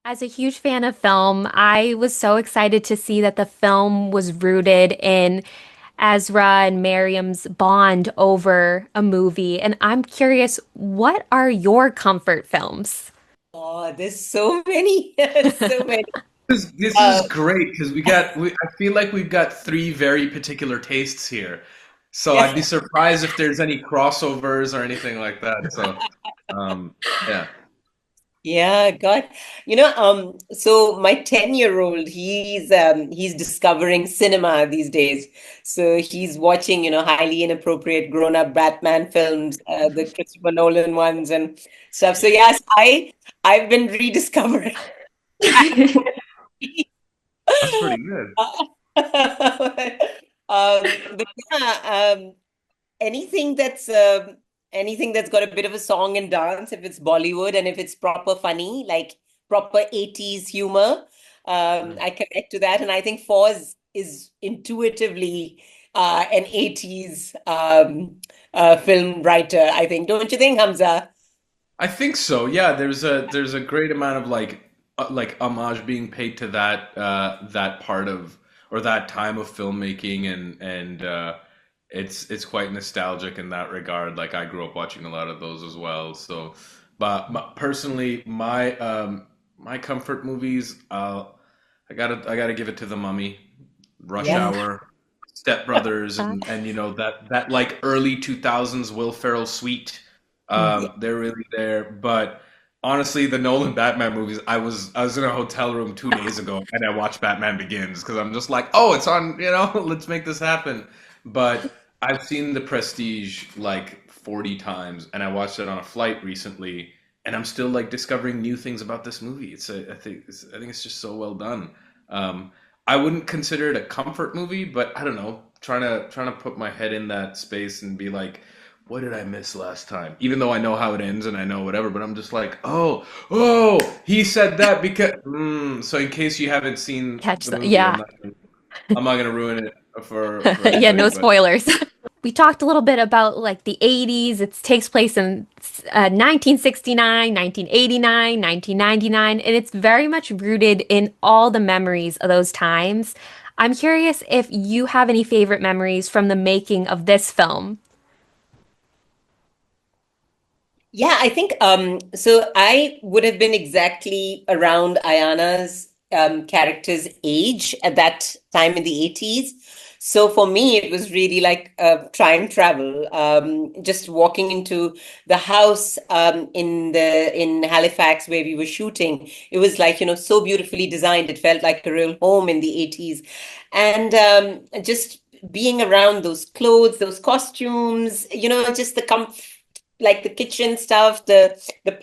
As a huge fan of film, I was so excited to see that the film was rooted in Azra and Miriam's bond over a movie. And I'm curious, what are your comfort films? Oh, there's so many, so many. This is Uh, great because I feel like we've got three very particular tastes here. So I'd be yeah, surprised if there's any crossovers or anything like that. So yeah. yeah, God. So my 10-year-old, he's discovering cinema these days. So he's watching, highly inappropriate grown-up Batman films, the Christopher Nolan ones and stuff. So yes, I've been rediscovering. That's pretty good. But yeah, anything that's anything that's got a bit of a song and dance, if it's Bollywood and if it's proper funny, like proper 80s humor, Mm. I connect to that. And I think Foz is intuitively an 80s film writer, I think. Don't you think, Hamza? I think so. Yeah, there's a great amount of like homage being paid to that part of or that time of filmmaking and it's quite nostalgic in that regard. Like I grew up watching a lot of those as well. So, but personally, my comfort movies, I gotta give it to The Mummy, Rush Yeah. Hour, Step Brothers, Uh, and that like early 2000s Will Ferrell suite. Yeah. They're really there. But honestly, the Nolan Batman movies, I was in a hotel room 2 days ago and I watched Batman Begins because I'm just like, oh, it's on, let's make this happen. But I've seen The Prestige like 40 times and I watched it on a flight recently and I'm still like discovering new things about this movie. I think it's just so well done. Um, I wouldn't consider it a comfort movie, but I don't know, trying to put my head in that space and be like, what did I miss last time? Even though I know how it ends and I know whatever, but I'm just like, oh, he said that because. So in case you haven't seen Catch the the, movie, yeah. I'm not gonna ruin it for Yeah, anybody. no But spoilers. We talked a little bit about like the 80s. It takes place in 1969, 1989, 1999, and it's very much rooted in all the memories of those times. I'm curious if you have any favorite memories from the making of this film. Yeah, I think so I would have been exactly around Ayana's character's age at that time in the 80s. So for me, it was really like time travel. Just walking into the house in Halifax where we were shooting. It was like, so beautifully designed. It felt like a real home in the 80s. And just being around those clothes, those costumes, just the comfort, like the kitchen stuff, the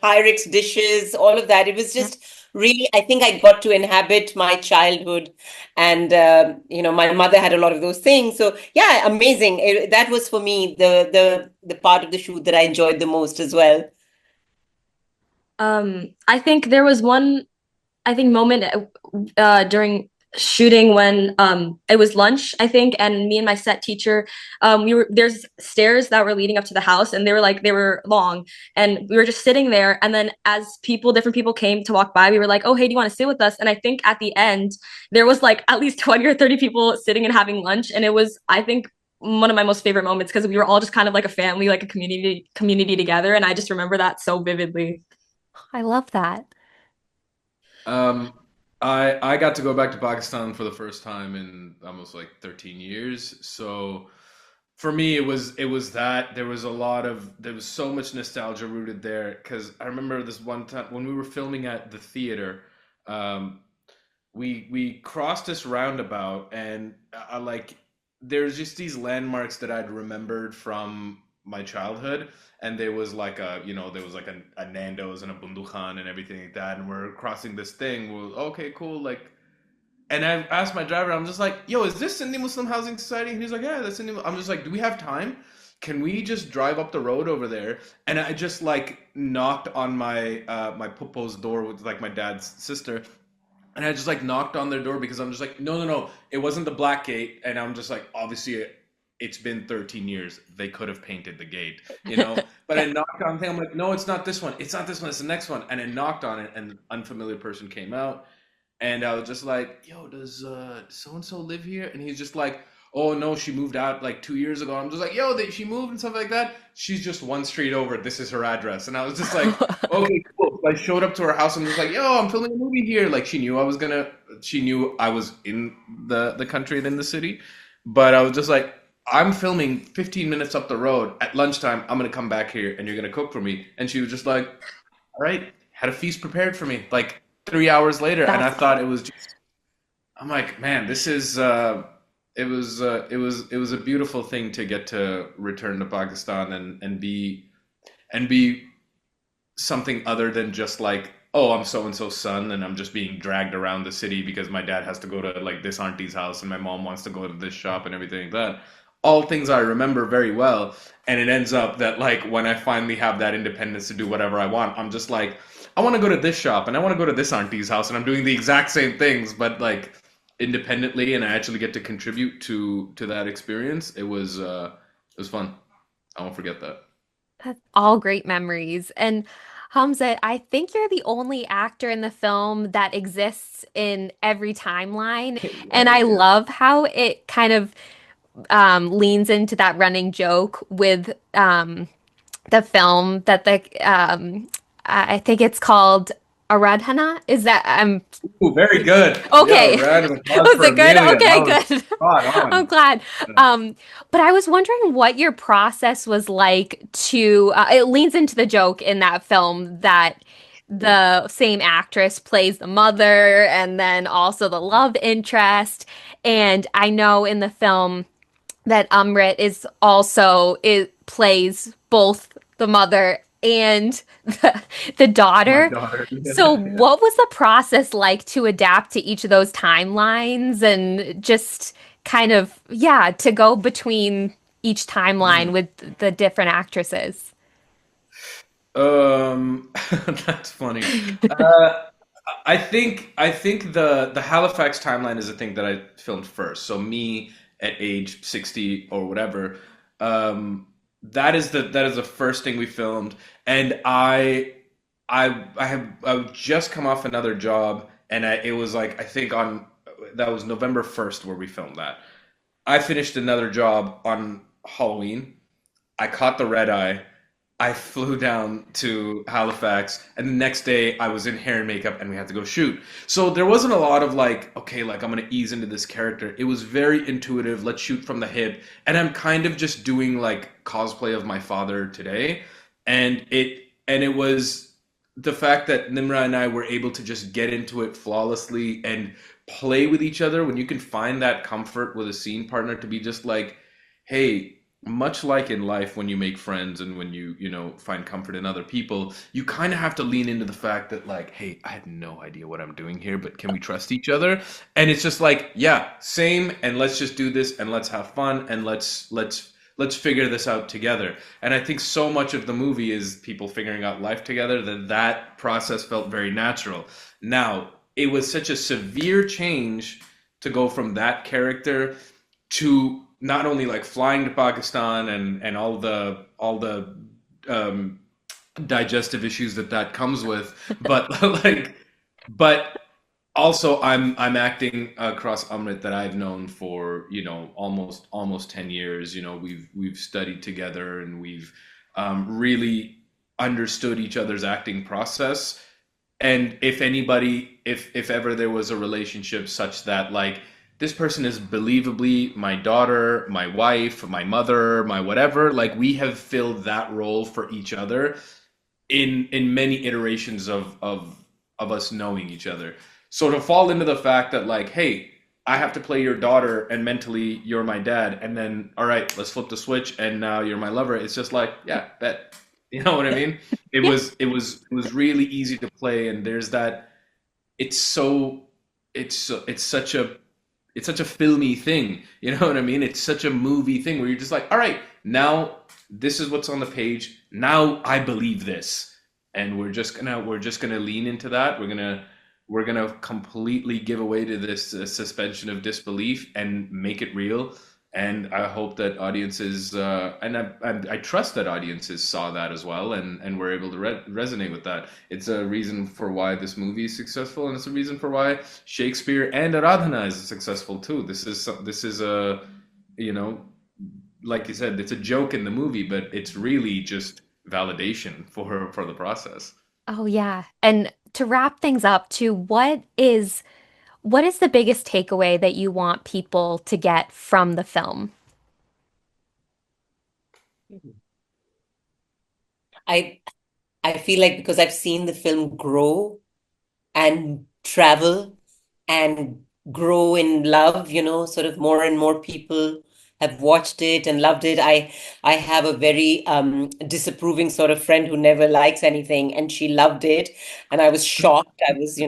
Pyrex dishes, all of that. It was just really, I think I got to inhabit my childhood, and my mother had a lot of those things. So yeah, amazing. That was for me the part of the shoot that I enjoyed the most as well. I think there was one, I think, moment during shooting when it was lunch, I think, and me and my set teacher, there's stairs that were leading up to the house, and they were long, and we were just sitting there, and then as different people came to walk by, we were like, oh, hey, do you want to sit with us? And I think at the end there was like at least 20 or 30 people sitting and having lunch, and it was, I think, one of my most favorite moments because we were all just kind of like a family, like a community together, and I just remember that so vividly. I love that. um, I got to go back to Pakistan for the first time in almost like 13 years. So for me, it was that there was so much nostalgia rooted there because I remember this one time when we were filming at the theater. Um, we crossed this roundabout and I like there's just these landmarks that I'd remembered from my childhood and there was like a Nando's and a Bundukan and everything like that and we're crossing this thing well okay cool like and I asked my driver I'm just like yo is this Sindhi Muslim Housing Society and he's like yeah that's Sindhi I'm just like do we have time can we just drive up the road over there and I just like knocked on my pupo's door with like my dad's sister and I just like knocked on their door because I'm just like, no, no, no, it wasn't the black gate. And I'm just like, obviously, it's been 13 years. They could have painted the gate, you know? But I knocked on the thing. I'm like, no, it's not this one. It's not this one. It's the next one. And I knocked on it, and an unfamiliar person came out. And I was just like, yo, does so and so live here? And he's just like, oh no, she moved out like 2 years ago. I'm just like, yo, she moved and stuff like that. She's just one street over. This is her address. And I was just like, okay, cool. So I showed up to her house and was like, yo, I'm filming a movie here. Like she knew I was in the country and in the city. But I was just like, I'm filming 15 minutes up the road at lunchtime. I'm gonna come back here and you're gonna cook for me. And she was just like, all right, had a feast prepared for me. Like 3 hours later, and I thought it was just, I'm like, man, this is it was a beautiful thing to get to return to Pakistan and be something other than just like, oh, I'm so and so's son and I'm just being dragged around the city because my dad has to go to like this auntie's house and my mom wants to go to this shop and everything like that. All things I remember very well, and it ends up that like when I finally have that independence to do whatever I want, I'm just like, I want to go to this shop and I want to go to this auntie's house, and I'm doing the exact same things, but like independently, and I actually get to contribute to that experience. It was fun. I won't forget that. That's all great memories. And Hamza, I think you're the only actor in the film that exists in every timeline. And I Right, yeah. love how it kind of leans into that running joke with the film that I think it's called Aradhana. Is that Ooh, very good. okay? Yo, round of applause Was for it good? Amelia. Okay, That was good. spot I'm on. glad. But I was wondering what your process was like to. It leans into the joke in that film that the same actress plays the mother and then also the love interest. And I know in the film that Amrit is also it plays both the mother and the My daughter. daughter. So Yeah. what was the process like to adapt to each of those timelines and just kind of yeah, to go between each timeline with the different actresses? That's funny. Uh, I think the Halifax timeline is a thing that I filmed first. So me at age 60 or whatever, that is the first thing we filmed, and I would just come off another job, and it was like I think on that was November 1st where we filmed that. I finished another job on Halloween. I caught the red eye. I flew down to Halifax, and the next day I was in hair and makeup, and we had to go shoot. So there wasn't a lot of like, okay, like I'm gonna ease into this character. It was very intuitive. Let's shoot from the hip, and I'm kind of just doing like cosplay of my father today, and it was the fact that Nimra and I were able to just get into it flawlessly and play with each other when you can find that comfort with a scene partner to be just like, hey, much like in life when you make friends and when you find comfort in other people, you kind of have to lean into the fact that like, hey, I had no idea what I'm doing here, but can we trust each other? And it's just like, yeah, same, and let's just do this and let's have fun and let's figure this out together. And I think so much of the movie is people figuring out life together that process felt very natural. Now, it was such a severe change to go from that character to not only like flying to Pakistan and all the um, digestive issues that comes with, but like, but also I'm acting across Amrit that I've known for almost 10 years. We've studied together and we've really understood each other's acting process. And if ever there was a relationship such that like this person is believably my daughter, my wife, my mother, my whatever, like we have filled that role for each other in many iterations of us knowing each other. So to fall into the fact that like, hey, I have to play your daughter and mentally you're my dad, and then all right, let's flip the switch and now you're my lover. It's just like, yeah, bet. You know what I mean? It Yeah. was really easy to play, and there's that. It's so it's such a filmy thing. You know what I mean? It's such a movie thing where you're just like, all right, now this is what's on the page. Now I believe this, and we're just gonna lean into that. We're gonna completely give away to this suspension of disbelief and make it real. And I hope that audiences, and I trust that audiences saw that as well, and were able to resonate with that. It's a reason for why this movie is successful, and it's a reason for why Shakespeare and Aradhana is successful too. This is a, you know, like you said, it's a joke in the movie, but it's really just validation for the process. Oh yeah. And to wrap things up, too, what is the biggest takeaway that you want people to get from the film? I I feel like because I've seen the film grow and travel and grow in love, sort of more and more people have watched it and loved it. I have a very disapproving sort of friend who never likes anything, and she loved it, and I was shocked. I was,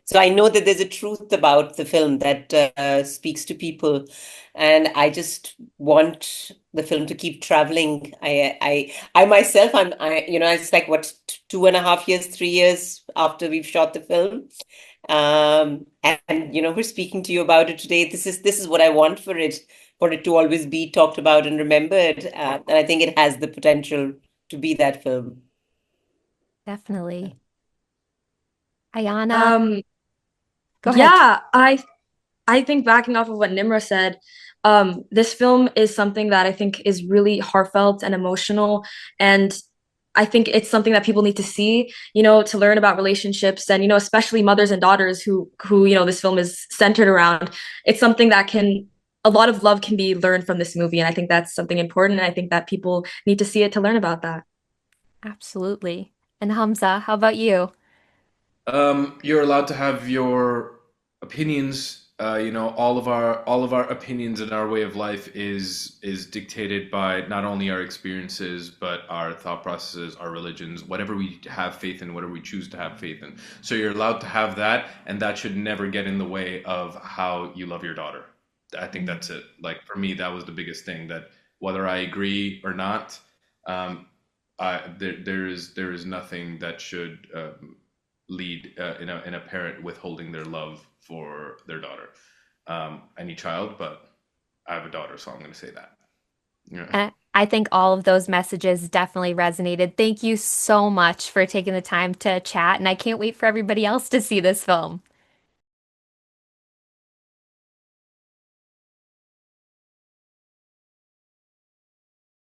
so I know that there's a truth about the film that speaks to people, and I just want the film to keep traveling. I myself, it's like what, 2.5 years, 3 years after we've shot the film. And we're speaking to you about it today. This is what I want for it to always be talked about and remembered. And I think it has the potential to be that film. Definitely. Ayana, Um, go ahead. yeah, I think backing off of what Nimra said, this film is something that I think is really heartfelt and emotional, and I think it's something that people need to see, to learn about relationships and, especially mothers and daughters who, this film is centered around. It's something that a lot of love can be learned from this movie, and I think that's something important, and I think that people need to see it to learn about that. Absolutely. And Hamza, how about you? You're allowed to have your opinions. All of our opinions and our way of life is dictated by not only our experiences, but our thought processes, our religions, whatever we have faith in, whatever we choose to have faith in. So you're allowed to have that, and that should never get in the way of how you love your daughter. I think that's it. Like for me, that was the biggest thing, that whether I agree or not, um, there is nothing that should lead in a parent withholding their love for their daughter. Any child, but I have a daughter, so I'm going to say that. Yeah. And I think all of those messages definitely resonated. Thank you so much for taking the time to chat, and I can't wait for everybody else to see this film.